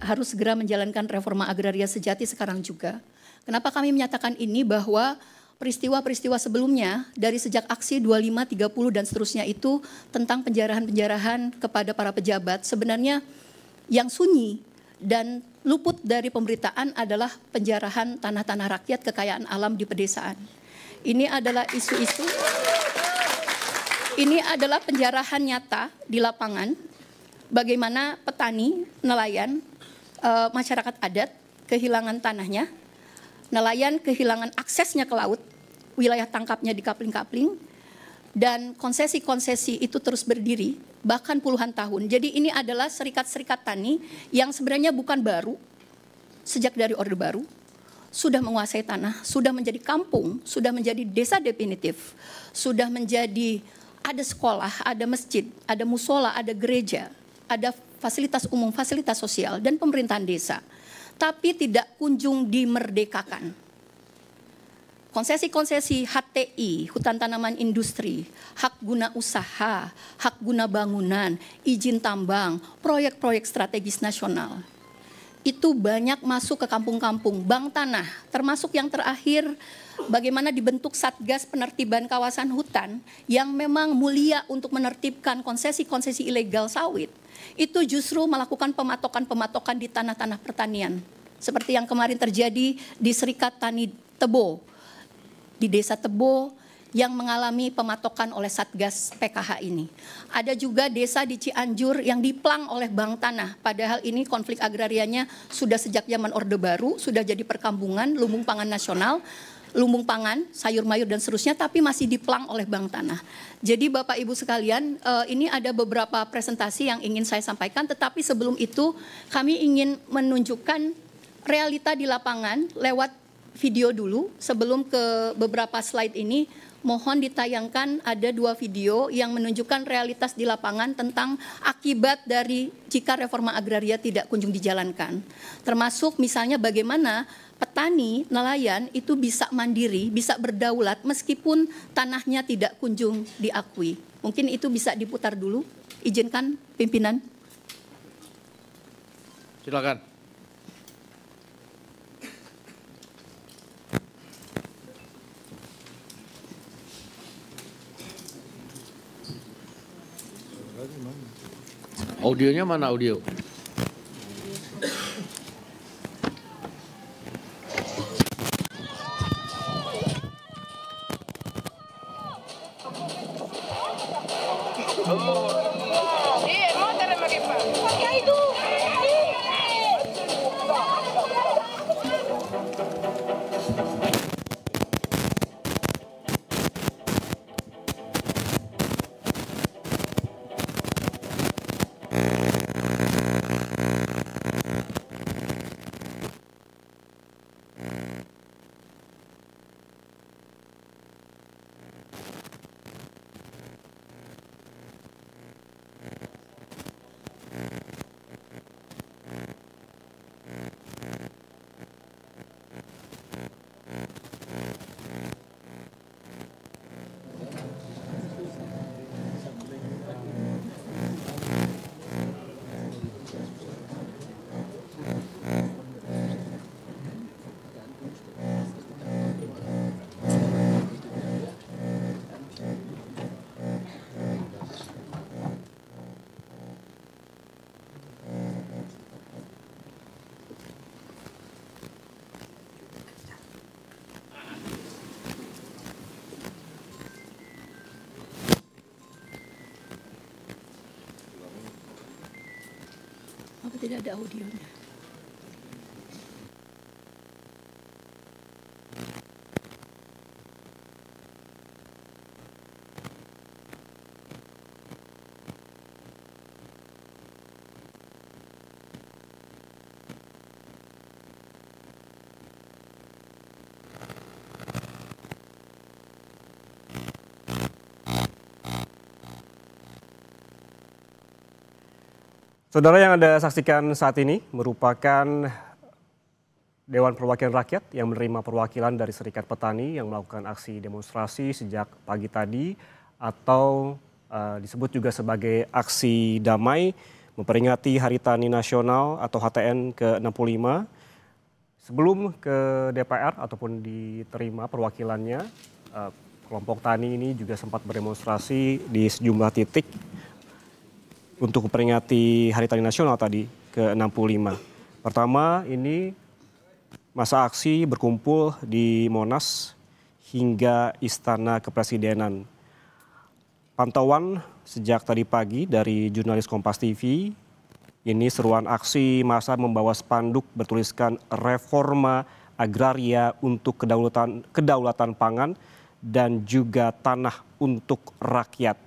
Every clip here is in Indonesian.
harus segera menjalankan reforma agraria sejati sekarang juga. Kenapa kami menyatakan ini? Bahwa peristiwa-peristiwa sebelumnya dari sejak aksi 25, 30 dan seterusnya itu tentang penjarahan-penjarahan kepada para pejabat, sebenarnya yang sunyi dan luput dari pemberitaan adalah penjarahan tanah-tanah rakyat, kekayaan alam di pedesaan. Ini adalah isu-isu, ini adalah penjarahan nyata di lapangan, bagaimana petani, nelayan, masyarakat adat kehilangan tanahnya, nelayan kehilangan aksesnya ke laut, wilayah tangkapnya di kapling-kapling, dan konsesi-konsesi itu terus berdiri, bahkan puluhan tahun. Jadi ini adalah serikat-serikat tani yang sebenarnya bukan baru, sejak dari Orde Baru, sudah menguasai tanah, sudah menjadi kampung, sudah menjadi desa definitif, sudah menjadi ada sekolah, ada masjid, ada musola, ada gereja, ada fasilitas umum, fasilitas sosial, dan pemerintahan desa. Tapi tidak kunjung dimerdekakan. Konsesi-konsesi HTI, hutan tanaman industri, hak guna usaha, hak guna bangunan, izin tambang, proyek-proyek strategis nasional, itu banyak masuk ke kampung-kampung, bank tanah, termasuk yang terakhir bagaimana dibentuk Satgas Penertiban Kawasan Hutan yang memang mulia untuk menertibkan konsesi-konsesi ilegal sawit, itu justru melakukan pematokan-pematokan di tanah-tanah pertanian. Seperti yang kemarin terjadi di Serikat Tani Tebo, di Desa Tebo yang mengalami pematokan oleh Satgas PKH ini. Ada juga desa di Cianjur yang diplang oleh Bank Tanah, padahal ini konflik agrarianya sudah sejak zaman Orde Baru, sudah jadi perkampungan, lumbung pangan nasional, lumbung pangan, sayur mayur dan seterusnya, tapi masih diplang oleh Bank Tanah. Jadi Bapak Ibu sekalian, ini ada beberapa presentasi yang ingin saya sampaikan, tetapi sebelum itu kami ingin menunjukkan realita di lapangan lewat video dulu sebelum ke beberapa slide ini. Mohon ditayangkan ada 2 video yang menunjukkan realitas di lapangan tentang akibat dari jika reforma agraria tidak kunjung dijalankan. Termasuk misalnya bagaimana petani, nelayan itu bisa mandiri, bisa berdaulat meskipun tanahnya tidak kunjung diakui. Mungkin itu bisa diputar dulu. Izinkan pimpinan. Silakan. Audionya mana audio? Apa tidak ada audionya? Saudara, yang Anda saksikan saat ini merupakan Dewan Perwakilan Rakyat yang menerima perwakilan dari Serikat Petani yang melakukan aksi demonstrasi sejak pagi tadi atau disebut juga sebagai aksi damai memperingati Hari Tani Nasional atau HTN ke-65. Sebelum ke DPR ataupun diterima perwakilannya, kelompok tani ini juga sempat berdemonstrasi di sejumlah titik untuk memperingati Hari Tani Nasional tadi ke-65. Pertama ini masa aksi berkumpul di Monas hingga Istana Kepresidenan. Pantauan sejak tadi pagi dari jurnalis Kompas TV, ini seruan aksi massa membawa spanduk bertuliskan reforma agraria untuk kedaulatan pangan dan juga tanah untuk rakyat.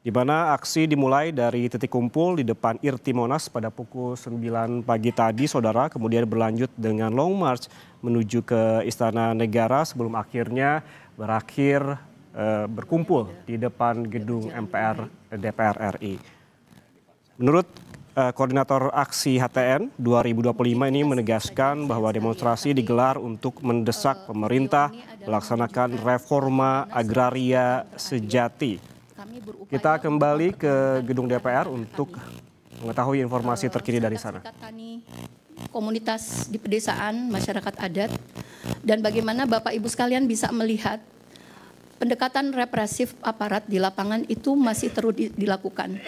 Di mana aksi dimulai dari titik kumpul di depan IRTI Monas pada pukul 9 pagi tadi, saudara, kemudian berlanjut dengan long march menuju ke Istana Negara sebelum akhirnya berakhir berkumpul di depan gedung DPR RI. Menurut Koordinator Aksi HTN 2025 ini menegaskan bahwa demonstrasi digelar untuk mendesak pemerintah melaksanakan reforma agraria sejati. Kita kembali ke gedung DPR untuk mengetahui informasi terkini dari sana. Komunitas di pedesaan, masyarakat adat, dan bagaimana Bapak Ibu sekalian bisa melihat pendekatan represif aparat di lapangan itu masih terus dilakukan.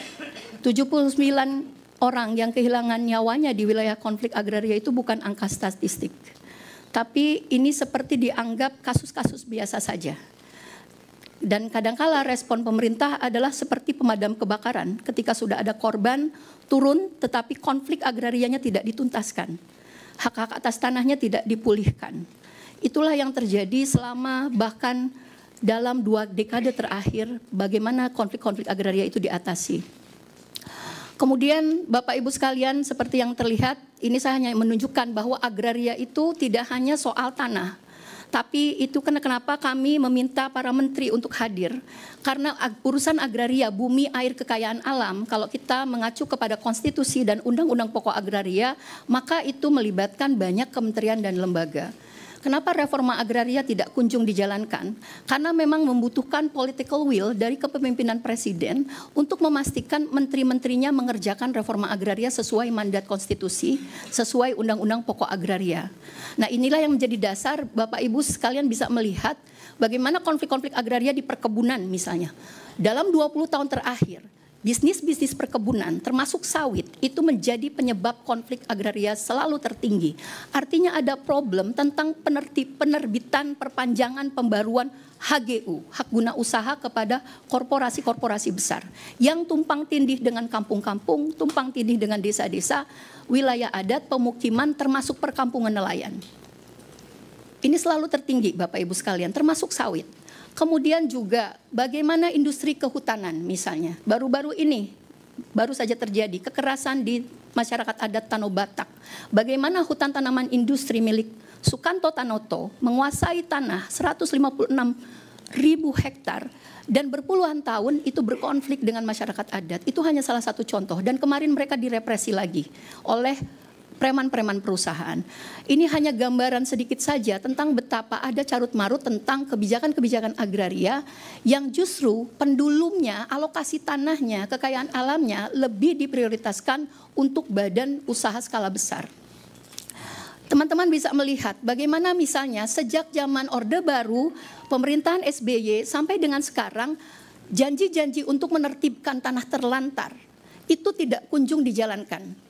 79 orang yang kehilangan nyawanya di wilayah konflik agraria itu bukan angka statistik. Tapi ini seperti dianggap kasus-kasus biasa saja. Dan kadangkala respon pemerintah adalah seperti pemadam kebakaran. Ketika sudah ada korban, turun tetapi konflik agrarianya tidak dituntaskan. Hak-hak atas tanahnya tidak dipulihkan. Itulah yang terjadi selama bahkan dalam 2 dekade terakhir, bagaimana konflik-konflik agraria itu diatasi. Kemudian Bapak Ibu sekalian, seperti yang terlihat, ini saya hanya menunjukkan bahwa agraria itu tidak hanya soal tanah. Tapi itu kenapa kami meminta para menteri untuk hadir. Karena urusan agraria, bumi, air, kekayaan alam, kalau kita mengacu kepada konstitusi dan undang-undang pokok agraria, maka itu melibatkan banyak kementerian dan lembaga. Kenapa reforma agraria tidak kunjung dijalankan? Karena memang membutuhkan political will dari kepemimpinan presiden untuk memastikan menteri-menterinya mengerjakan reforma agraria sesuai mandat konstitusi, sesuai undang-undang pokok agraria. Nah, inilah yang menjadi dasar Bapak Ibu sekalian bisa melihat bagaimana konflik-konflik agraria di perkebunan misalnya. Dalam 20 tahun terakhir, bisnis-bisnis perkebunan termasuk sawit itu menjadi penyebab konflik agraria selalu tertinggi. Artinya ada problem tentang penerbitan perpanjangan pembaruan HGU, hak guna usaha kepada korporasi-korporasi besar. Yang tumpang tindih dengan kampung-kampung, tumpang tindih dengan desa-desa, wilayah adat, pemukiman termasuk perkampungan nelayan. Ini selalu tertinggi Bapak Ibu sekalian, termasuk sawit. Kemudian juga bagaimana industri kehutanan misalnya. Baru-baru ini baru saja terjadi kekerasan di masyarakat adat Tano Batak. Bagaimana hutan tanaman industri milik Sukanto Tanoto menguasai tanah 156.000 hektar dan berpuluhan tahun itu berkonflik dengan masyarakat adat. Itu hanya salah satu contoh dan kemarin mereka direpresi lagi oleh preman-preman perusahaan. Ini hanya gambaran sedikit saja tentang betapa ada carut-marut tentang kebijakan-kebijakan agraria yang justru pendulumnya, alokasi tanahnya, kekayaan alamnya lebih diprioritaskan untuk badan usaha skala besar. Teman-teman bisa melihat bagaimana misalnya sejak zaman Orde Baru, pemerintahan SBY sampai dengan sekarang, janji-janji untuk menertibkan tanah terlantar itu tidak kunjung dijalankan.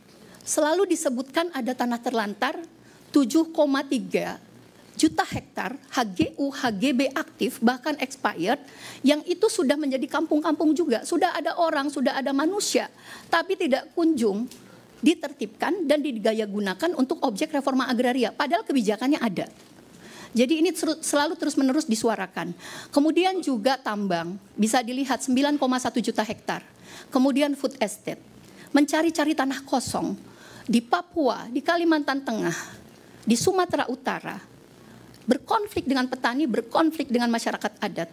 Selalu disebutkan ada tanah terlantar 7,3 juta hektar HGU, HGB aktif bahkan expired yang itu sudah menjadi kampung-kampung juga. Sudah ada orang, sudah ada manusia tapi tidak kunjung ditertibkan dan digaya gunakan untuk objek reforma agraria padahal kebijakannya ada. Jadi ini selalu terus-menerus disuarakan. Kemudian juga tambang, bisa dilihat 9,1 juta hektar. Kemudian food estate, mencari-cari tanah kosong di Papua, di Kalimantan Tengah, di Sumatera Utara, berkonflik dengan petani, berkonflik dengan masyarakat adat.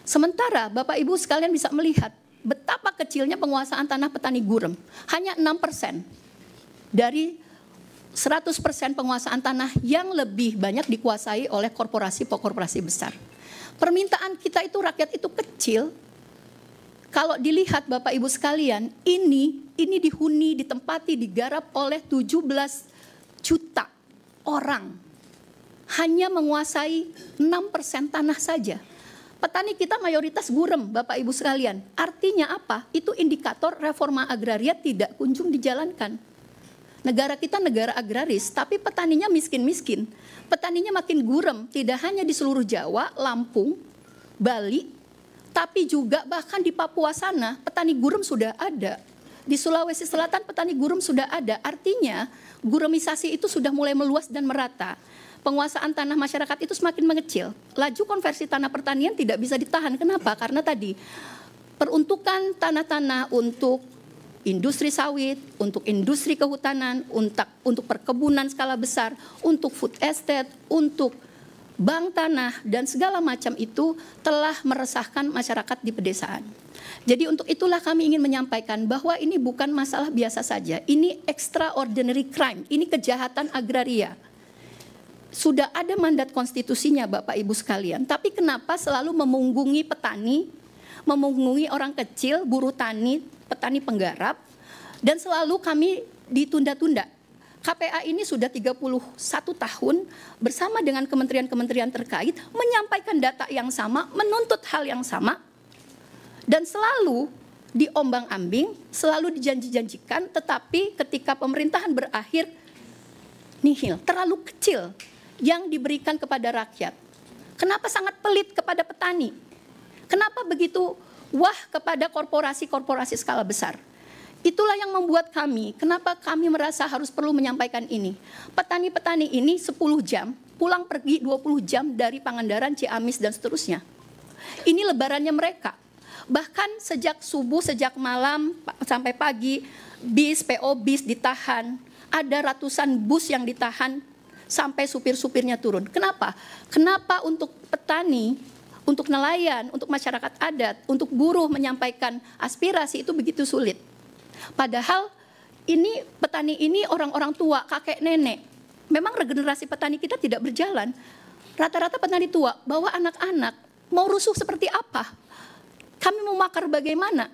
Sementara Bapak Ibu sekalian bisa melihat betapa kecilnya penguasaan tanah petani gurem, hanya 6% dari 100% penguasaan tanah yang lebih banyak dikuasai oleh korporasi besar. Permintaan kita itu rakyat itu kecil, Kalau dilihat Bapak Ibu sekalian, ini dihuni, ditempati, digarap oleh 17 juta orang. Hanya menguasai 6% tanah saja. Petani kita mayoritas gurem Bapak Ibu sekalian. Artinya apa? Itu indikator reforma agraria tidak kunjung dijalankan. Negara kita negara agraris, tapi petaninya miskin-miskin. Petaninya makin gurem, tidak hanya di seluruh Jawa, Lampung, Bali, tapi juga bahkan di Papua sana petani gurem sudah ada. Di Sulawesi Selatan petani gurem sudah ada. Artinya guremisasi itu sudah mulai meluas dan merata. Penguasaan tanah masyarakat itu semakin mengecil. Laju konversi tanah pertanian tidak bisa ditahan. Kenapa? Karena tadi peruntukan tanah-tanah untuk industri sawit, untuk industri kehutanan, untuk perkebunan skala besar, untuk food estate, untuk bank tanah, dan segala macam itu telah meresahkan masyarakat di pedesaan. Jadi untuk itulah kami ingin menyampaikan bahwa ini bukan masalah biasa saja. Ini extraordinary crime, ini kejahatan agraria. Sudah ada mandat konstitusinya Bapak Ibu sekalian, tapi kenapa selalu memunggungi petani, memunggungi orang kecil, buruh tani, petani penggarap, dan selalu kami ditunda-tunda. KPA ini sudah 31 tahun bersama dengan kementerian-kementerian terkait menyampaikan data yang sama, menuntut hal yang sama, dan selalu diombang-ambing, selalu dijanji-janjikan, tetapi ketika pemerintahan berakhir, nihil, terlalu kecil yang diberikan kepada rakyat. Kenapa sangat pelit kepada petani? Kenapa begitu wah kepada korporasi-korporasi skala besar? Itulah yang membuat kami, kenapa kami merasa harus perlu menyampaikan ini. Petani-petani ini 10 jam, pulang pergi 20 jam dari Pangandaran, Ciamis, dan seterusnya. Ini lebarannya mereka. Bahkan sejak subuh, sejak malam sampai pagi, bis, PO bis ditahan. Ada ratusan bus yang ditahan sampai supir-supirnya turun. Kenapa? Kenapa untuk petani, untuk nelayan, untuk masyarakat adat, untuk buruh menyampaikan aspirasi itu begitu sulit? Padahal ini petani ini orang-orang tua, kakek nenek. Memang regenerasi petani kita tidak berjalan. Rata-rata petani tua bawa anak-anak, mau rusuh seperti apa? Kami mau makar bagaimana?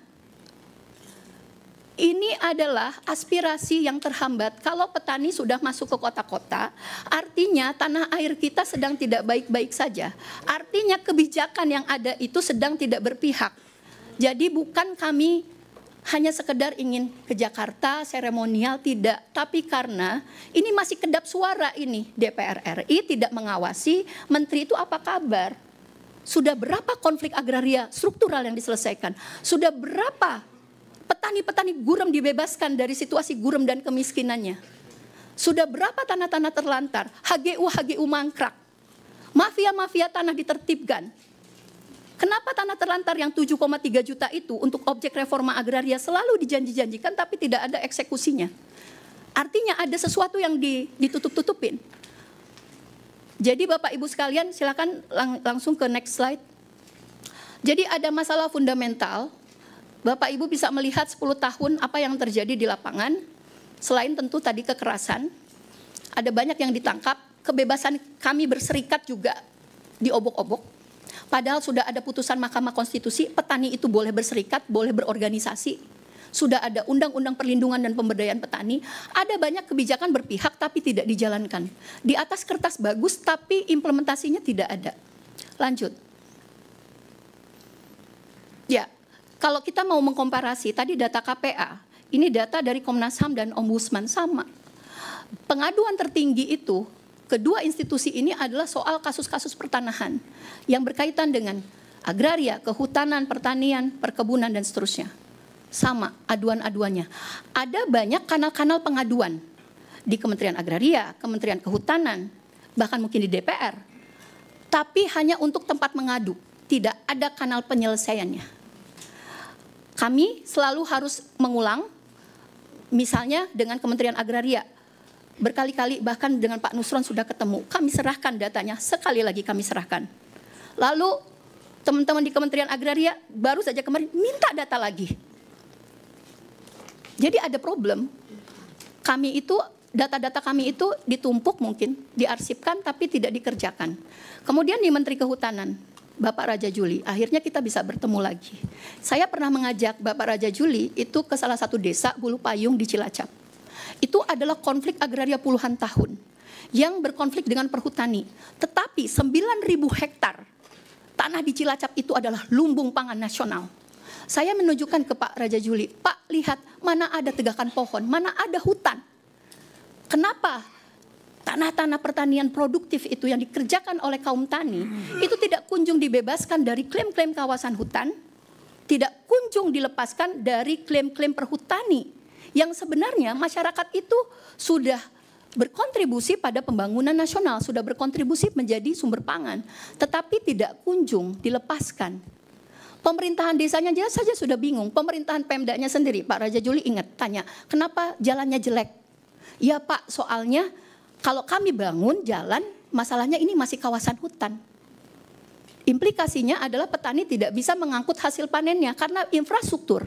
Ini adalah aspirasi yang terhambat. Kalau petani sudah masuk ke kota-kota, artinya tanah air kita sedang tidak baik-baik saja. Artinya kebijakan yang ada itu sedang tidak berpihak. Jadi bukan kami hanya sekedar ingin ke Jakarta, seremonial, tidak. Tapi karena ini masih kedap suara ini, DPR RI tidak mengawasi, menteri itu apa kabar? Sudah berapa konflik agraria struktural yang diselesaikan? Sudah berapa petani-petani gurem dibebaskan dari situasi gurem dan kemiskinannya? Sudah berapa tanah-tanah terlantar? HGU mangkrak. Mafia-mafia tanah ditertibkan. Kenapa tanah terlantar yang 7,3 juta itu untuk objek reforma agraria selalu dijanji-janjikan tapi tidak ada eksekusinya? Artinya ada sesuatu yang ditutup-tutupin. Jadi Bapak Ibu sekalian silakan langsung ke next slide. Jadi ada masalah fundamental. Bapak Ibu bisa melihat 10 tahun apa yang terjadi di lapangan. Selain tentu tadi kekerasan, ada banyak yang ditangkap, kebebasan kami berserikat juga diobok-obok. Padahal sudah ada putusan Mahkamah Konstitusi, petani itu boleh berserikat, boleh berorganisasi. Sudah ada undang-undang perlindungan dan pemberdayaan petani. Ada banyak kebijakan berpihak tapi tidak dijalankan. Di atas kertas bagus tapi implementasinya tidak ada. Lanjut. Ya, kalau kita mau mengkomparasi, tadi data KPA, ini data dari Komnas HAM dan Ombudsman sama. Pengaduan tertinggi itu, kedua institusi ini adalah soal kasus-kasus pertanahan yang berkaitan dengan agraria, kehutanan, pertanian, perkebunan, dan seterusnya. Sama aduan-aduannya. Ada banyak kanal-kanal pengaduan di Kementerian Agraria, Kementerian Kehutanan, bahkan mungkin di DPR. Tapi hanya untuk tempat mengadu, tidak ada kanal penyelesaiannya. Kami selalu harus mengulang, misalnya dengan Kementerian Agraria, berkali-kali bahkan dengan Pak Nusron sudah ketemu, kami serahkan datanya, sekali lagi kami serahkan. Lalu teman-teman di Kementerian Agraria baru saja kemarin minta data lagi. Jadi ada problem, kami itu, data-data kami itu ditumpuk mungkin, diarsipkan tapi tidak dikerjakan. Kemudian di Menteri Kehutanan, Bapak Raja Juli, akhirnya kita bisa bertemu lagi. Saya pernah mengajak Bapak Raja Juli itu ke salah satu desa Bulu Payung di Cilacap. Itu adalah konflik agraria puluhan tahun yang berkonflik dengan perhutani. Tetapi 9.000 hektar tanah di Cilacap itu adalah lumbung pangan nasional. Saya menunjukkan ke Pak Raja Juli, Pak lihat mana ada tegakan pohon, mana ada hutan. Kenapa tanah-tanah pertanian produktif itu yang dikerjakan oleh kaum tani itu tidak kunjung dibebaskan dari klaim-klaim kawasan hutan, tidak kunjung dilepaskan dari klaim-klaim perhutani yang sebenarnya masyarakat itu sudah berkontribusi pada pembangunan nasional, sudah berkontribusi menjadi sumber pangan, tetapi tidak kunjung dilepaskan. Pemerintahan desanya saja sudah bingung, pemerintahan Pemdanya sendiri, Pak Raja Juli ingat tanya, kenapa jalannya jelek? Ya Pak, soalnya kalau kami bangun jalan, masalahnya ini masih kawasan hutan. Implikasinya adalah petani tidak bisa mengangkut hasil panennya karena infrastruktur,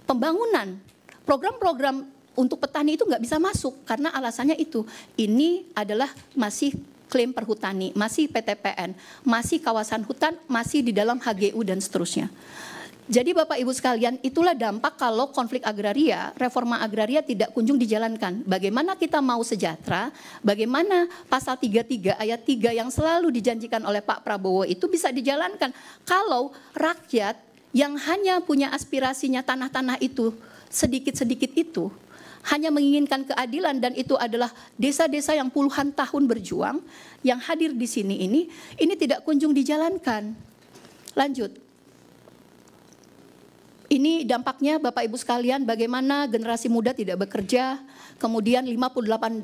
pembangunan, program-program untuk petani itu nggak bisa masuk karena alasannya itu. Ini adalah masih klaim perhutani, masih PTPN, masih kawasan hutan, masih di dalam HGU dan seterusnya. Jadi Bapak Ibu sekalian, itulah dampak kalau konflik agraria, reforma agraria tidak kunjung dijalankan. Bagaimana kita mau sejahtera, bagaimana pasal 33 ayat 3 yang selalu dijanjikan oleh Pak Prabowo itu bisa dijalankan. Kalau rakyat yang hanya punya aspirasinya tanah-tanah itu, sedikit-sedikit itu, hanya menginginkan keadilan dan itu adalah desa-desa yang puluhan tahun berjuang, yang hadir di sini ini tidak kunjung dijalankan. Lanjut. Ini dampaknya Bapak Ibu sekalian bagaimana generasi muda tidak bekerja, kemudian 58%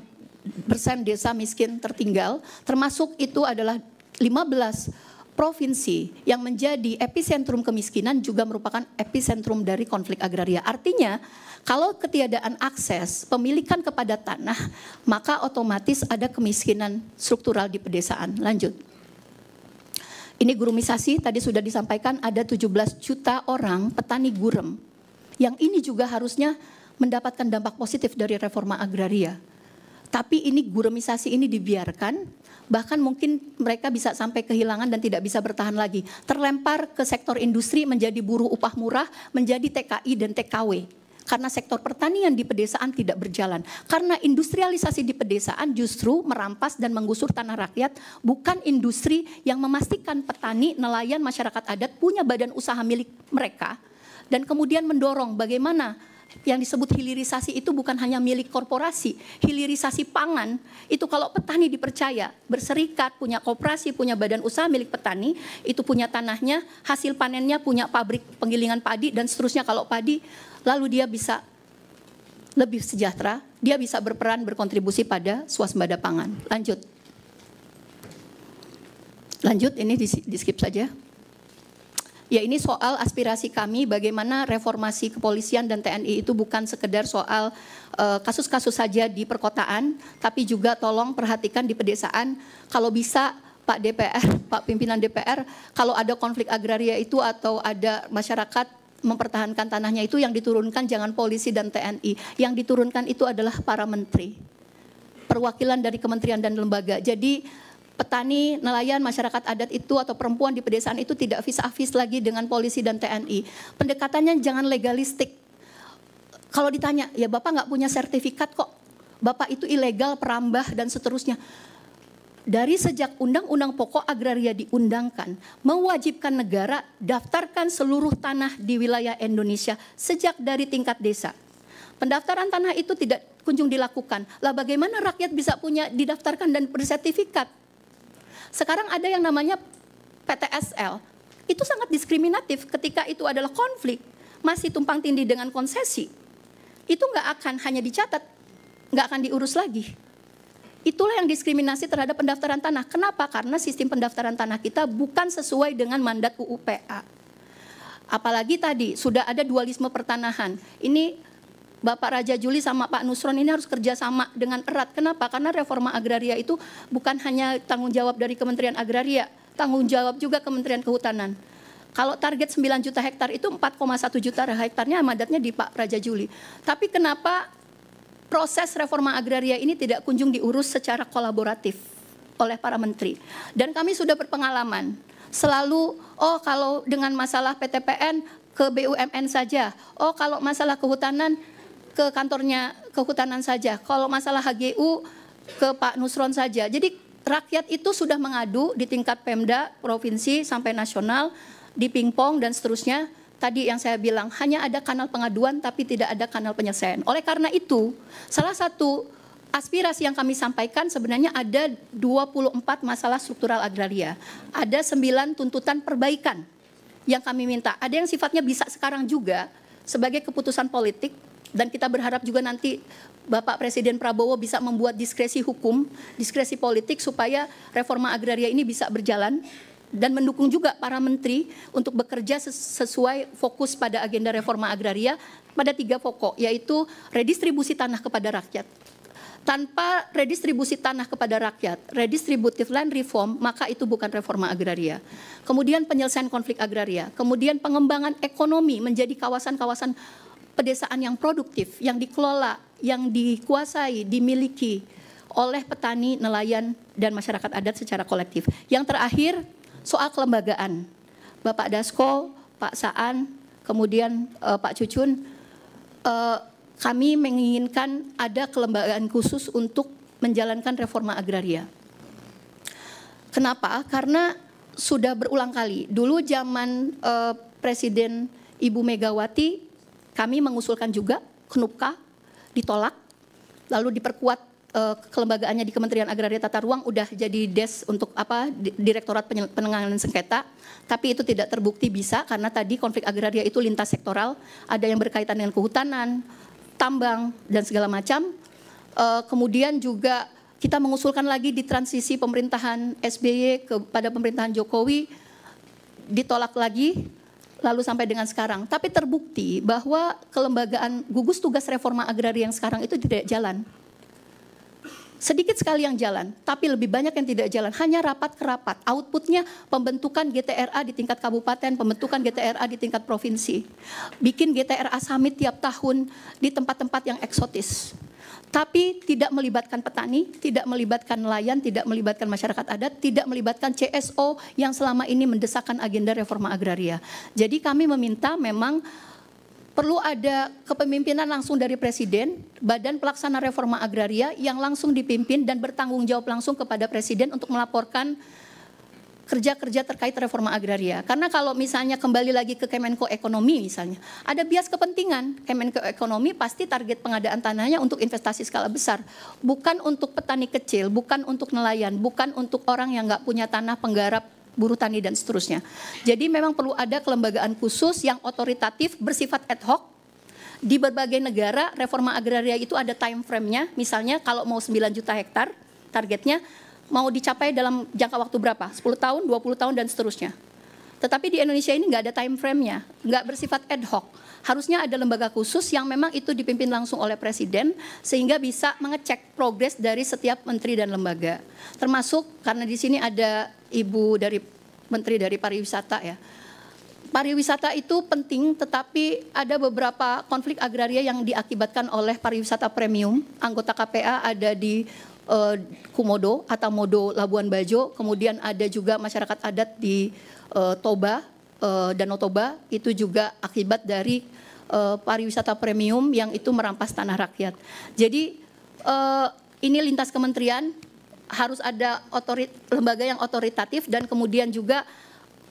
desa miskin tertinggal, termasuk itu adalah 15 provinsi yang menjadi epicentrum kemiskinan juga merupakan epicentrum dari konflik agraria. Artinya kalau ketiadaan akses pemilikan kepada tanah, maka otomatis ada kemiskinan struktural di pedesaan. Lanjut. Ini gurumisasi, tadi sudah disampaikan ada 17 juta orang petani gurem. Yang ini juga harusnya mendapatkan dampak positif dari reforma agraria. Tapi ini gurumisasi ini dibiarkan, bahkan mungkin mereka bisa sampai kehilangan dan tidak bisa bertahan lagi. Terlempar ke sektor industri menjadi buruh upah murah, menjadi TKI dan TKW. Karena sektor pertanian di pedesaan tidak berjalan. Karena industrialisasi di pedesaan justru merampas dan menggusur tanah rakyat, bukan industri yang memastikan petani, nelayan, masyarakat adat punya badan usaha milik mereka. Dan kemudian mendorong bagaimana yang disebut hilirisasi itu bukan hanya milik korporasi. Hilirisasi pangan itu kalau petani dipercaya, berserikat, punya koperasi, punya badan usaha milik petani, itu punya tanahnya, hasil panennya, punya pabrik penggilingan padi dan seterusnya. Kalau padi, lalu dia bisa lebih sejahtera, dia bisa berperan berkontribusi pada swasembada pangan. Lanjut. Lanjut, ini di skip saja. Ya, ini soal aspirasi kami bagaimana reformasi kepolisian dan TNI itu bukan sekedar soal kasus-kasus saja di perkotaan, tapi juga tolong perhatikan di pedesaan. Kalau bisa Pak DPR, Pak pimpinan DPR, kalau ada konflik agraria itu atau ada masyarakat mempertahankan tanahnya itu yang diturunkan jangan polisi dan TNI, yang diturunkan itu adalah para menteri, perwakilan dari kementerian dan lembaga. Jadi petani, nelayan, masyarakat adat itu atau perempuan di pedesaan itu tidak vis-a-vis lagi dengan polisi dan TNI. Pendekatannya jangan legalistik. Kalau ditanya, ya Bapak nggak punya sertifikat kok, Bapak itu ilegal, perambah dan seterusnya. Dari sejak Undang-Undang Pokok Agraria diundangkan, mewajibkan negara daftarkan seluruh tanah di wilayah Indonesia sejak dari tingkat desa. Pendaftaran tanah itu tidak kunjung dilakukan. Lah bagaimana rakyat bisa punya didaftarkan dan bersertifikat? Sekarang ada yang namanya PTSL. Itu sangat diskriminatif ketika itu adalah konflik, masih tumpang tindih dengan konsesi. Itu nggak akan hanya dicatat, nggak akan diurus lagi. Itulah yang diskriminasi terhadap pendaftaran tanah. Kenapa? Karena sistem pendaftaran tanah kita bukan sesuai dengan mandat UU PA. Apalagi tadi sudah ada dualisme pertanahan. Ini Bapak Raja Juli sama Pak Nusron ini harus kerjasama dengan erat. Kenapa? Karena reforma agraria itu bukan hanya tanggung jawab dari Kementerian Agraria, tanggung jawab juga Kementerian Kehutanan. Kalau target 9 juta hektar itu 4,1 juta hektarnya mandatnya di Pak Raja Juli. Tapi kenapa proses reforma agraria ini tidak kunjung diurus secara kolaboratif oleh para menteri? Dan kami sudah berpengalaman. Selalu, oh kalau dengan masalah PTPN ke BUMN saja, oh kalau masalah kehutanan ke kantornya kehutanan saja, kalau masalah HGU ke Pak Nusron saja. Jadi rakyat itu sudah mengadu di tingkat Pemda, provinsi sampai nasional, di pingpong dan seterusnya. Tadi yang saya bilang, hanya ada kanal pengaduan tapi tidak ada kanal penyelesaian. Oleh karena itu, salah satu aspirasi yang kami sampaikan sebenarnya ada 24 masalah struktural agraria. Ada 9 tuntutan perbaikan yang kami minta. Ada yang sifatnya bisa sekarang juga sebagai keputusan politik, dan kita berharap juga nanti Bapak Presiden Prabowo bisa membuat diskresi hukum, diskresi politik supaya reforma agraria ini bisa berjalan, dan mendukung juga para menteri untuk bekerja sesuai fokus pada agenda reforma agraria pada 3 pokok, yaitu redistribusi tanah kepada rakyat. Tanpa redistribusi tanah kepada rakyat, redistributive land reform, maka itu bukan reforma agraria. Kemudian penyelesaian konflik agraria, kemudian pengembangan ekonomi menjadi kawasan-kawasan pedesaan yang produktif, yang dikelola, yang dikuasai, dimiliki oleh petani, nelayan, dan masyarakat adat secara kolektif. Yang terakhir, soal kelembagaan. Bapak Dasko, Pak Saan, kemudian Pak Cucun, kami menginginkan ada kelembagaan khusus untuk menjalankan reforma agraria. Kenapa? Karena sudah berulang kali. Dulu zaman Presiden Ibu Megawati, kami mengusulkan juga KNUPKA, ditolak, lalu diperkuat kelembagaannya di Kementerian Agraria Tata Ruang, udah jadi DES untuk Direktorat Penanganan Sengketa, tapi itu tidak terbukti bisa karena tadi konflik agraria itu lintas sektoral, ada yang berkaitan dengan kehutanan, tambang, dan segala macam. Kemudian juga kita mengusulkan lagi di transisi pemerintahan SBY kepada pemerintahan Jokowi, ditolak lagi, lalu sampai dengan sekarang. Tapi terbukti bahwa kelembagaan gugus tugas reforma agraria yang sekarang itu tidak jalan. Sedikit sekali yang jalan, tapi lebih banyak yang tidak jalan. Hanya rapat ke rapat. Outputnya pembentukan GTRA di tingkat kabupaten, pembentukan GTRA di tingkat provinsi. Bikin GTRA summit tiap tahun di tempat-tempat yang eksotis. Tapi tidak melibatkan petani, tidak melibatkan nelayan, tidak melibatkan masyarakat adat, tidak melibatkan CSO yang selama ini mendesakkan agenda reforma agraria. Jadi kami meminta memang perlu ada kepemimpinan langsung dari Presiden, Badan Pelaksana Reforma Agraria yang langsung dipimpin dan bertanggung jawab langsung kepada Presiden untuk melaporkan kerja-kerja terkait reforma agraria. Karena kalau misalnya kembali lagi ke Kemenko Ekonomi misalnya, ada bias kepentingan. Kemenko Ekonomi pasti target pengadaan tanahnya untuk investasi skala besar. Bukan untuk petani kecil, bukan untuk nelayan, bukan untuk orang yang nggak punya tanah penggarap, buruh tani dan seterusnya. Jadi memang perlu ada kelembagaan khusus yang otoritatif bersifat ad hoc. Di berbagai negara reforma agraria itu ada time frame-nya. Misalnya kalau mau 9 juta hektar targetnya mau dicapai dalam jangka waktu berapa? 10 tahun, 20 tahun dan seterusnya. Tetapi di Indonesia ini nggak ada time frame-nya, nggak bersifat ad hoc. Harusnya ada lembaga khusus yang memang itu dipimpin langsung oleh Presiden sehingga bisa mengecek progres dari setiap menteri dan lembaga. Termasuk karena di sini ada Ibu dari Menteri dari Pariwisata ya. Pariwisata itu penting, tetapi ada beberapa konflik agraria yang diakibatkan oleh pariwisata premium. Anggota KPA ada di Kumodo, Atamodo, Labuan Bajo, kemudian ada juga masyarakat adat di Toba, Danau Toba, itu juga akibat dari pariwisata premium yang itu merampas tanah rakyat. Jadi ini lintas kementerian, harus ada lembaga yang otoritatif, dan kemudian juga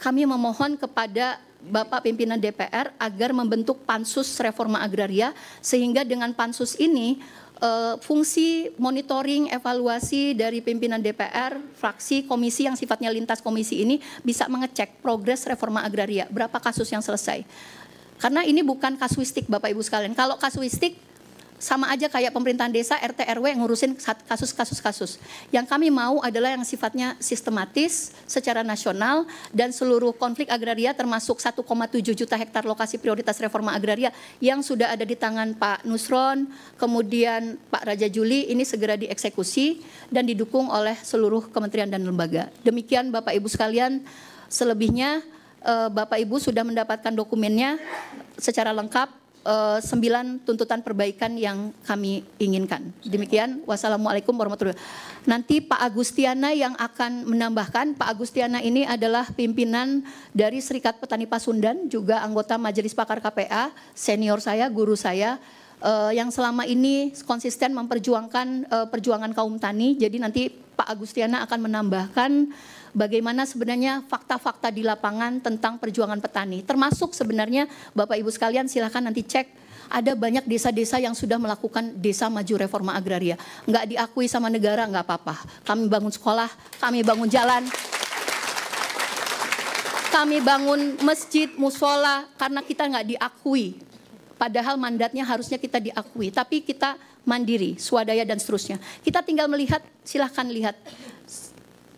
kami memohon kepada Bapak Pimpinan DPR agar membentuk pansus reforma agraria, sehingga dengan pansus ini fungsi monitoring, evaluasi dari pimpinan DPR, fraksi, komisi yang sifatnya lintas komisi ini bisa mengecek progres reforma agraria, berapa kasus yang selesai. Karena ini bukan kasuistik Bapak Ibu sekalian. Kalau kasuistik sama aja kayak pemerintahan desa, RT RW ngurusin kasus-kasus. Yang kami mau adalah yang sifatnya sistematis secara nasional, dan seluruh konflik agraria termasuk 1,7 juta hektar lokasi prioritas reforma agraria yang sudah ada di tangan Pak Nusron, kemudian Pak Raja Juli, ini segera dieksekusi dan didukung oleh seluruh kementerian dan lembaga. Demikian Bapak Ibu sekalian, selebihnya Bapak Ibu sudah mendapatkan dokumennya secara lengkap. 9 tuntutan perbaikan yang kami inginkan. Demikian, wassalamualaikum warahmatullahi wabarakatuh. Nanti Pak Agustiana yang akan menambahkan. Pak Agustiana ini adalah pimpinan dari Serikat Petani Pasundan, juga anggota Majelis Pakar KPA, senior saya, guru saya, yang selama ini konsisten memperjuangkan perjuangan kaum tani. Jadi nanti Pak Agustiana akan menambahkan bagaimana sebenarnya fakta-fakta di lapangan tentang perjuangan petani. Termasuk sebenarnya Bapak Ibu sekalian silahkan nanti cek, ada banyak desa-desa yang sudah melakukan desa maju reforma agraria. Nggak diakui sama negara nggak apa-apa. Kami bangun sekolah, kami bangun jalan, kami bangun masjid, musola, karena kita nggak diakui. Padahal mandatnya harusnya kita diakui, tapi kita mandiri, swadaya dan seterusnya. Kita tinggal melihat, silahkan lihat.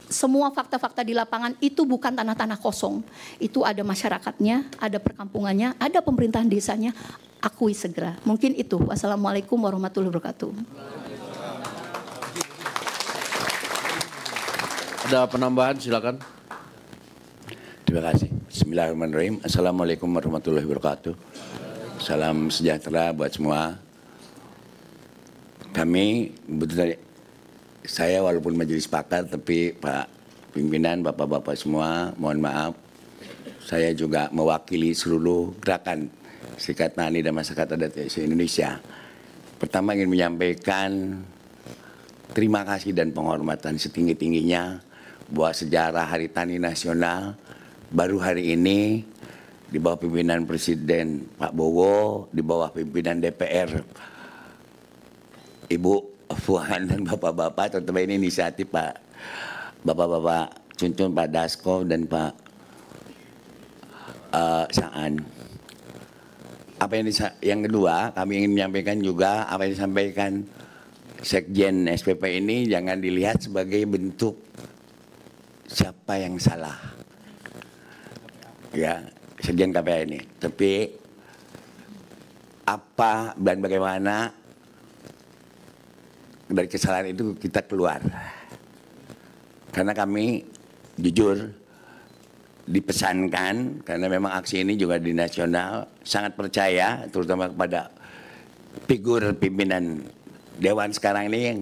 Semua fakta-fakta di lapangan itu bukan tanah-tanah kosong. Itu ada masyarakatnya, ada perkampungannya, ada pemerintahan desanya, akui segera. Mungkin itu. Wassalamualaikum warahmatullahi wabarakatuh. Ada penambahan, silakan. Terima kasih. Bismillahirrahmanirrahim. Assalamualaikum warahmatullahi wabarakatuh. Salam sejahtera buat semua. Kami betul, saya walaupun majelis pakar, tapi Pak pimpinan, bapak-bapak semua, mohon maaf. Saya juga mewakili seluruh gerakan Serikat Tani dan Masyarakat Adat se-Indonesia. Pertama ingin menyampaikan terima kasih dan penghormatan setinggi-tingginya buat sejarah Hari Tani Nasional baru hari ini di bawah pimpinan Presiden Pak Bowo, di bawah pimpinan DPR Ibu Puan dan bapak-bapak, terutama ini inisiatif Pak bapak-bapak Cuncun, Pak Dasko dan Pak Saan. Apa yang kedua, kami ingin menyampaikan juga apa yang disampaikan Sekjen SPP ini jangan dilihat sebagai bentuk siapa yang salah, ya Sekjen KPA ini, tapi apa dan bagaimana dari kesalahan itu kita keluar. Karena kami jujur dipesankan, karena memang aksi ini juga di nasional, sangat percaya terutama kepada figur pimpinan Dewan sekarang ini yang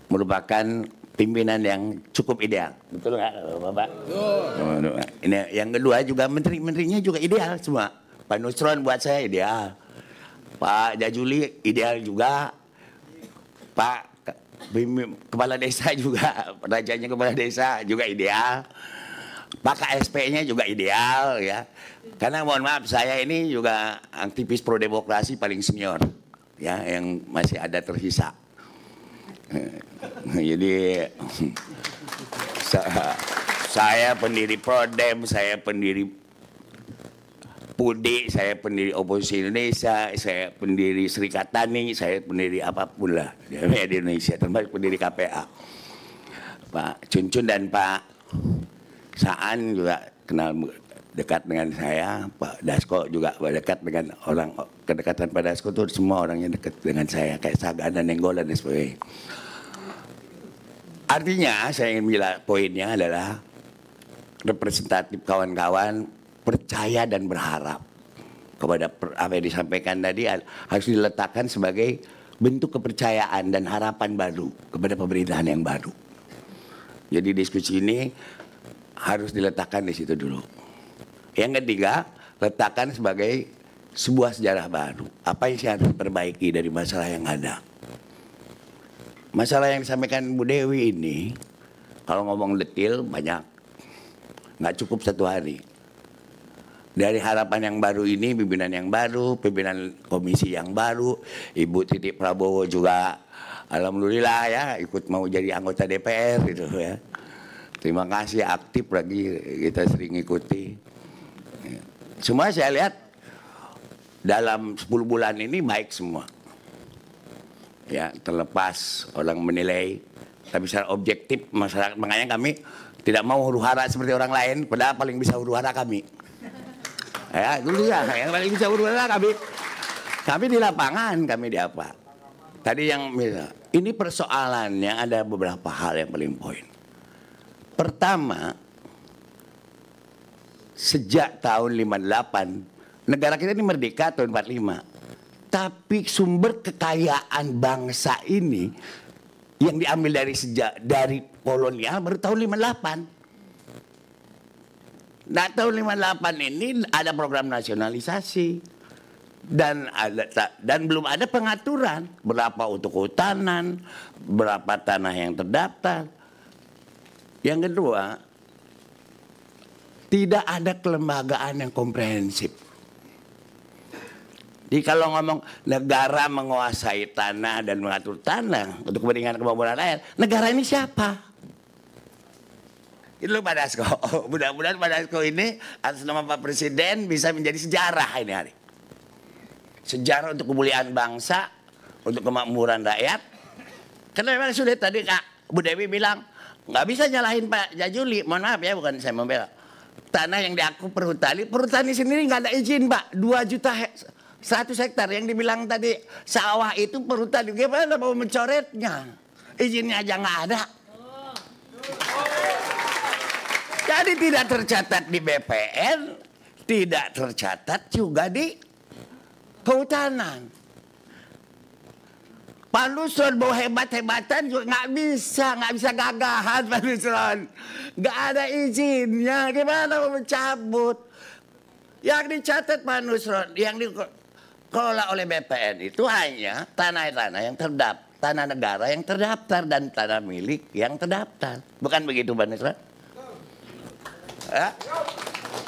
merupakan pimpinan yang cukup ideal. Betul nggak Bapak? Betul. Ini yang kedua juga menteri-menterinya juga ideal semua. Pak Nusron buat saya ideal. Pak Jajuli ideal juga. Pak Kepala Desa juga, rajanya Kepala Desa juga ideal. Pak KSP-nya juga ideal ya. Karena mohon maaf saya ini juga aktivis pro demokrasi paling senior ya, yang masih ada tersisa. Jadi saya pendiri Prodem, saya pendiri PUDI, saya pendiri Oposisi Indonesia, saya pendiri Serikat Tani, saya pendiri apapun lah di Indonesia, termasuk pendiri KPA. Pak Cuncun dan Pak Saan juga kenal dekat dengan saya, Pak Dasko juga dekat dengan orang, kedekatan Pak Dasko itu semua orangnya dekat dengan saya, kayak Sagan dan Nenggolan dan sebagainya. Artinya saya ingin bilang poinnya adalah representatif kawan-kawan percaya dan berharap kepada apa yang disampaikan tadi harus diletakkan sebagai bentuk kepercayaan dan harapan baru kepada pemerintahan yang baru. Jadi diskusi ini harus diletakkan di situ dulu. Yang ketiga, letakkan sebagai sebuah sejarah baru. Apa yang saya harus perbaiki dari masalah yang ada? Masalah yang disampaikan Bu Dewi ini, kalau ngomong detail banyak, nggak cukup satu hari. Dari harapan yang baru ini, pimpinan yang baru, pimpinan komisi yang baru, Ibu Titik Prabowo juga alhamdulillah ya ikut mau jadi anggota DPR gitu ya. Terima kasih, aktif lagi, kita sering ikuti. Semua saya lihat dalam 10 bulan ini baik semua. Ya, terlepas orang menilai, tapi secara objektif masyarakat, makanya kami tidak mau huru-hara seperti orang lain, padahal paling bisa huru-hara kami. Ya, dulu ya, yang paling bisa huru-hara kami. Kami di lapangan, kami di apa? Tadi yang ini persoalannya ada beberapa hal yang paling poin. Pertama, sejak tahun 58 negara kita ini merdeka tahun 45. Tapi sumber kekayaan bangsa ini yang diambil dari kolonial baru tahun 58. Nah, tahun 58 ini ada program nasionalisasi dan belum ada pengaturan berapa untuk kehutanan, berapa tanah yang terdaftar. Yang kedua, tidak ada kelembagaan yang komprehensif. Jadi kalau ngomong negara menguasai tanah dan mengatur tanah untuk kepentingan kemakmuran rakyat, negara ini siapa? Itu Pak Dasko. Mudah-mudahan Pak Dasko ini atas nama Pak Presiden bisa menjadi sejarah ini hari. Sejarah untuk kemuliaan bangsa, untuk kemakmuran rakyat. Karena memang sudah tadi Kak Bu Dewi bilang, nggak bisa nyalahin Pak Jajuli. Mohon maaf ya, bukan saya membela. Tanah yang diaku perhutani sendiri nggak ada izin Pak. 2 juta 100 hektar yang dibilang tadi sawah itu perhutani. Gimana mau mencoretnya? Izinnya aja nggak ada. Jadi tidak tercatat di BPN, tidak tercatat juga di kehutanan. Pak Nusron mau hebat-hebatan juga nggak bisa gagahan Pak Nusron. Nggak ada izinnya, gimana mau mencabut? Yang dicatat Pak Nusron, yang dikelola oleh BPN itu hanya tanah-tanah yang terdaftar, tanah negara yang terdaftar dan tanah milik yang terdaftar. Bukan begitu Pak Nusron? Ya?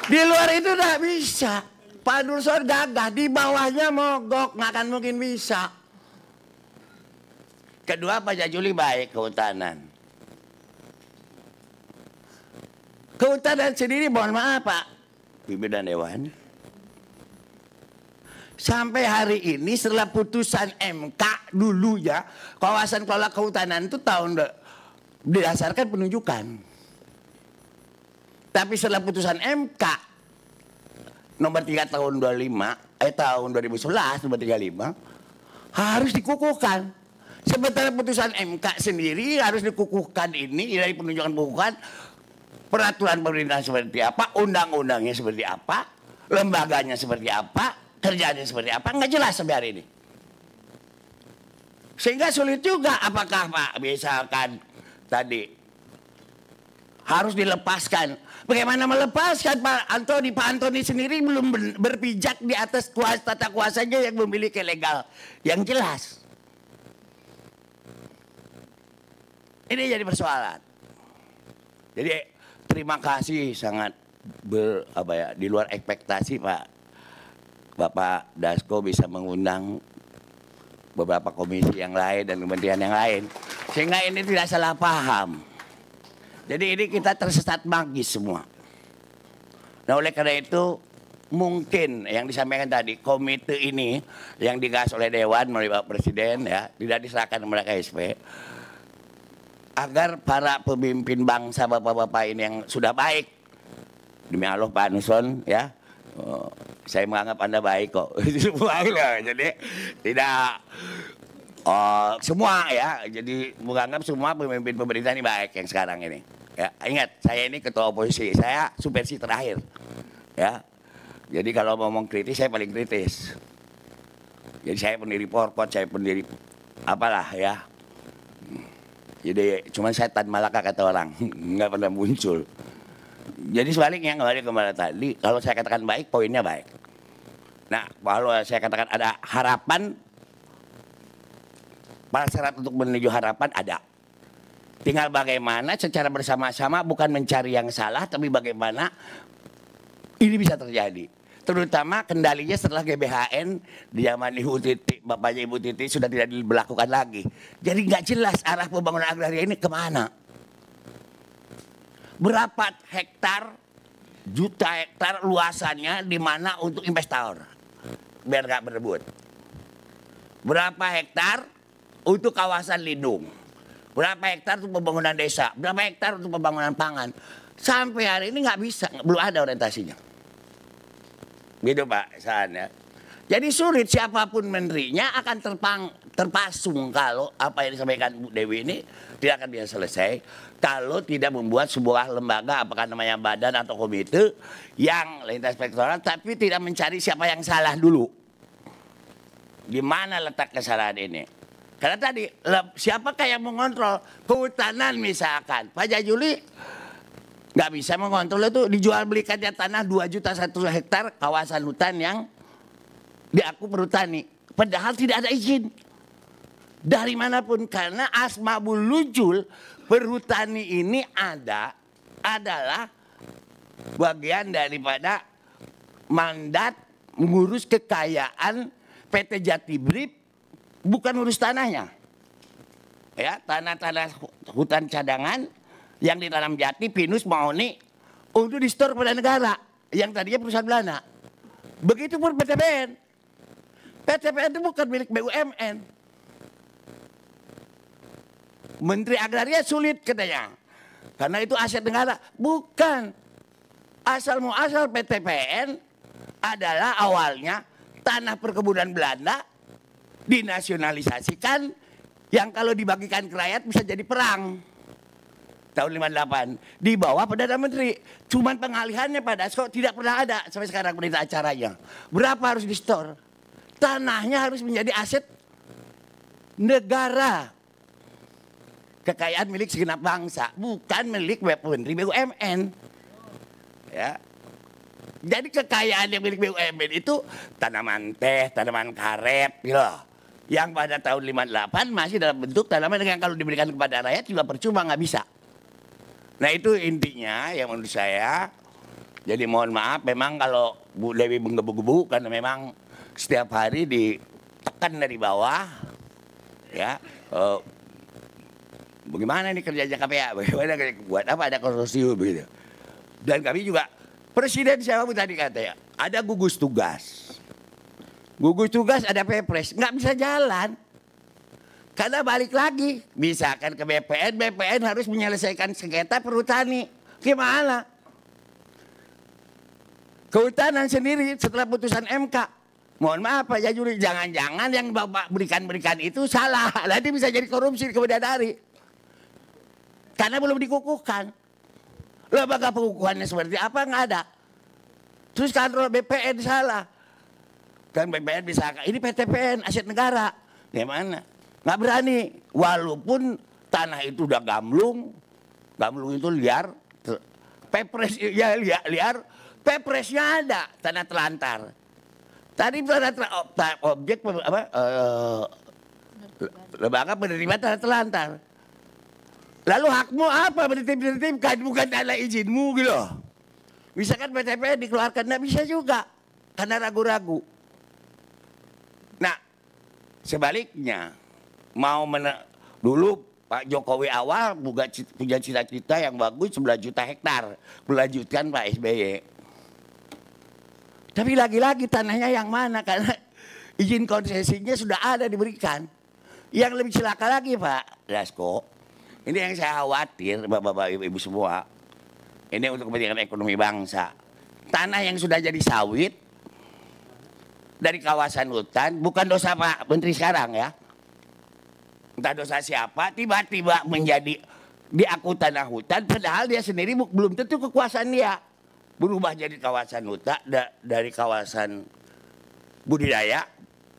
Di luar itu nggak bisa. Pak Nusron gagah, di bawahnya mogok, nggak akan mungkin bisa. Kedua, Pak Jajuli baik kehutanan. Kehutanan sendiri mohon maaf Pak pimpinan Dewan. Sampai hari ini setelah putusan MK dulu ya, kawasan kelola kehutanan itu didasarkan penunjukan. Tapi setelah putusan MK nomor 3 tahun 2011 nomor 35 harus dikukuhkan. Sementara putusan MK sendiri harus dikukuhkan ini dari penunjukan peraturan pemerintah seperti apa, undang-undangnya seperti apa, lembaganya seperti apa, kerjanya seperti apa, nggak jelas sampai hari ini. Sehingga sulit juga apakah Pak misalkan tadi harus dilepaskan. Bagaimana melepaskan Pak Antoni? Pak Antoni sendiri belum berpijak di atas tata kuasanya yang memiliki legal yang jelas. Ini jadi persoalan. Jadi terima kasih sangat di luar ekspektasi Bapak Dasko bisa mengundang beberapa komisi yang lain dan kementerian yang lain. Sehingga ini tidak salah paham. Jadi ini kita tersesat magis semua. Nah oleh karena itu mungkin yang disampaikan tadi komite ini yang digas oleh Dewan melalui Pak Presiden ya tidak diserahkan kepada KSP. Agar para pemimpin bangsa bapak-bapak ini yang sudah baik, demi Allah Pak Nusron ya, saya menganggap Anda baik kok, jadi tidak semua ya, jadi menganggap semua pemimpin pemerintah ini baik yang sekarang ini. Ya, ingat saya ini ketua oposisi, saya subversi terakhir, ya, jadi kalau ngomong kritis saya paling kritis, jadi saya pendiri Forkot, saya pendiri apalah ya. Jadi cuma setan Malaka kata orang, nggak pernah muncul. Jadi sebaliknya kembali kemana tadi, kalau saya katakan baik, poinnya baik. Nah, kalau saya katakan ada harapan, syarat untuk menuju harapan ada. Tinggal bagaimana secara bersama-sama bukan mencari yang salah, tapi bagaimana ini bisa terjadi. Terutama kendalinya setelah GBHN di zaman Ibu Titi, bapaknya Ibu Titi sudah tidak diberlakukan lagi. Jadi nggak jelas arah pembangunan agraria ini kemana. Berapa hektar, juta hektar luasannya di mana untuk investor, biar nggak berebut. Berapa hektar untuk kawasan lindung. Berapa hektar untuk pembangunan desa. Berapa hektar untuk pembangunan pangan. Sampai hari ini nggak bisa, belum ada orientasinya. Gitu Pak Saan ya. Jadi sulit siapapun menterinya akan terpasung kalau apa yang disampaikan Bu Dewi ini tidak akan bisa selesai kalau tidak membuat sebuah lembaga, apakah namanya badan atau komite yang lintas sektoral, tapi tidak mencari siapa yang salah dulu. Di mana letak kesalahan ini? Karena tadi siapakah yang mengontrol kehutanan misalkan Pak Jajuli nggak bisa mengontrol itu dijual belikannya tanah 2 juta 1 hektar kawasan hutan yang diaku perhutani, padahal tidak ada izin dari manapun karena asmabul nuzul perhutani ini adalah bagian daripada mandat mengurus kekayaan PT Jatibrip, bukan urus tanahnya. Ya, tanah-tanah hutan cadangan yang ditanam jati, pinus, mahoni untuk distor pada negara yang tadinya perusahaan Belanda. Begitu pun PTPN. PTPN itu bukan milik BUMN. Menteri Agraria sulit katanya. Karena itu aset negara. Bukan. Asal muasal PTPN adalah awalnya tanah perkebunan Belanda dinasionalisasikan yang kalau dibagikan ke rakyat bisa jadi perang. Tahun 58 di bawah Perdana Menteri. Cuman pengalihannya Pak Dasko tidak pernah ada sampai sekarang berita acaranya. Berapa harus di-store? Tanahnya harus menjadi aset negara. Kekayaan milik segenap bangsa, bukan milik Menteri BUMN. Ya. Jadi kekayaan yang milik BUMN itu tanaman teh, tanaman karet, gitu. Yang pada tahun 58 masih dalam bentuk tanaman yang kalau diberikan kepada rakyat juga percuma, nggak bisa. Nah itu intinya yang menurut saya. Jadi mohon maaf memang kalau Bu Dewi menggebu-gebu karena memang setiap hari ditekan dari bawah. Ya, bagaimana ini kerjanya KPA? Bagaimana buat apa ada konsorsium begitu? Dan kami juga Presiden siapa tadi katanya ada gugus tugas. Gugus tugas ada Pepres, nggak bisa jalan. Karena balik lagi, misalkan ke BPN, BPN harus menyelesaikan sengketa perhutani. Gimana? Kehutanan sendiri setelah putusan MK. Mohon maaf Pak Jajuri, jangan-jangan yang Bapak berikan itu salah. Nanti bisa jadi korupsi ke Bidadari. Karena belum dikukuhkan. Lembaga pengukuhannya seperti apa nggak ada. Terus kontrol BPN salah. Kan BPN bisa, ini PTPN aset negara. Gimana? Nggak berani. Walaupun tanah itu udah gamblung. Gamblung itu liar. Pepres ya liar. Pepresnya ada tanah telantar. Tadi objek apa? Lembaga penerima tanah telantar. Lalu hakmu apa menitip-nitipkan bukan tanah izinmu gitu. Misalkan PTPN dikeluarkan, nggak bisa juga karena ragu-ragu. Nah sebaliknya dulu Pak Jokowi awal punya cita-cita yang bagus 11 juta hektar, melanjutkan Pak SBY. Tapi lagi-lagi tanahnya yang mana karena izin konsesinya sudah ada diberikan. Yang lebih celaka lagi Pak Dasko, ini yang saya khawatir Bapak-bapak Ibu semua. Ini untuk kepentingan ekonomi bangsa. Tanah yang sudah jadi sawit dari kawasan hutan, bukan dosa Pak Menteri sekarang ya. Entah dosa siapa, tiba-tiba menjadi diaku tanah hutan, padahal dia sendiri belum tentu kekuasaan dia. Berubah jadi kawasan hutan, dari kawasan budidaya,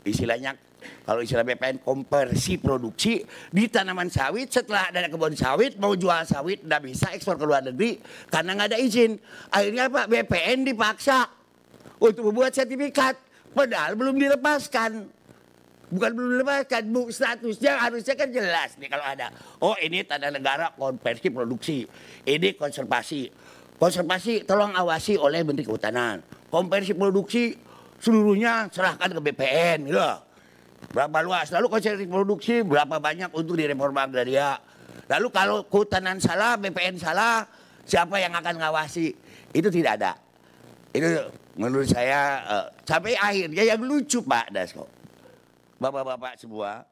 istilahnya kalau istilah BPN konversi produksi di tanaman sawit. Setelah ada kebun sawit mau jual sawit nggak bisa ekspor ke luar negeri karena nggak ada izin. Akhirnya Pak BPN dipaksa untuk membuat sertifikat padahal belum dilepaskan. Bukan belum dilepaskan, statusnya harusnya kan jelas nih kalau ada. Oh ini tanah negara konversi produksi, ini konservasi. Konservasi tolong awasi oleh Menteri Kehutanan. Konversi produksi seluruhnya serahkan ke BPN gitu. Berapa luas, lalu konsentrasi produksi berapa banyak untuk di reforma agraria. Lalu kalau kehutanan salah, BPN salah, siapa yang akan ngawasi? Itu tidak ada. Itu menurut saya sampai akhirnya yang lucu Pak Dasko. Bapak-bapak semua.